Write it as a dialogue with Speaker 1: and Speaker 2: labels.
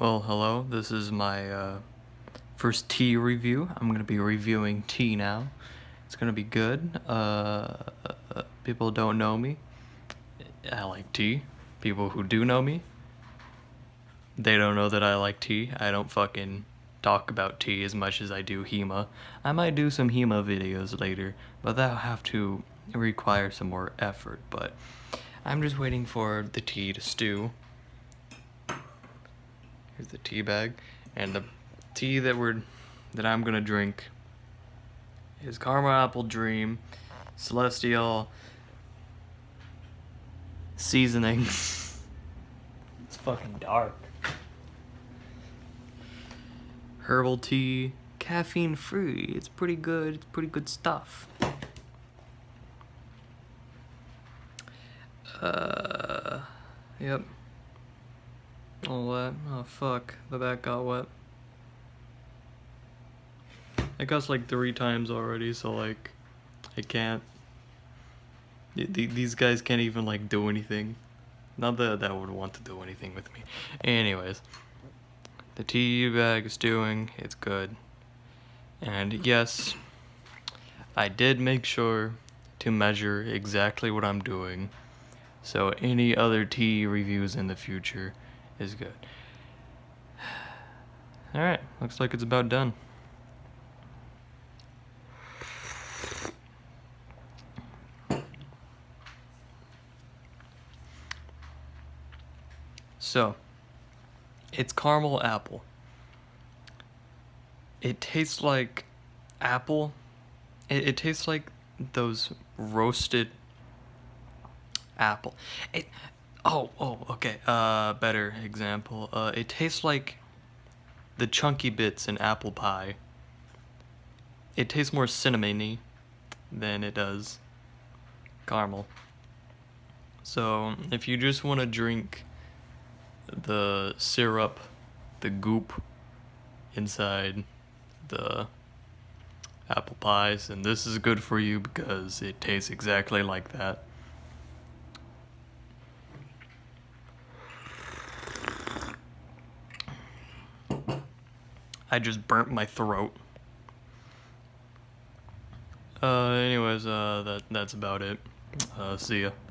Speaker 1: Well, hello, this is my first tea review. I'm gonna be reviewing tea now. It's gonna be good. People don't know me. I like tea. People who do know me, they don't know that I like tea. I don't fucking talk about tea as much as I do HEMA. I might do some HEMA videos later, but that'll have to require some more effort. But I'm just waiting for the tea to stew. Here's the tea bag, and the tea that I'm gonna drink is Caramel Apple Dream Celestial Seasonings. It's fucking dark. Herbal tea, caffeine free. It's pretty good. It's pretty good stuff. Yep. All wet. Oh fuck, the back got wet. I cussed like 3 times already, so like, I can't. These guys can't even like do anything. Not that I would want to do anything with me. Anyways, the tea bag is stewing. It's good. And yes, I did make sure to measure exactly what I'm doing, so any other tea reviews in the future is good. Alright, looks like it's about done. So, it's caramel apple. It tastes like apple. It tastes like those roasted apple. Okay. Better example. It tastes like the chunky bits in apple pie. It tastes more cinnamony than it does caramel. So, if you just want to drink the syrup, the goop inside the apple pies, and this is good for you because it tastes exactly like that. I just burnt my throat. Anyways, that's about it. See ya.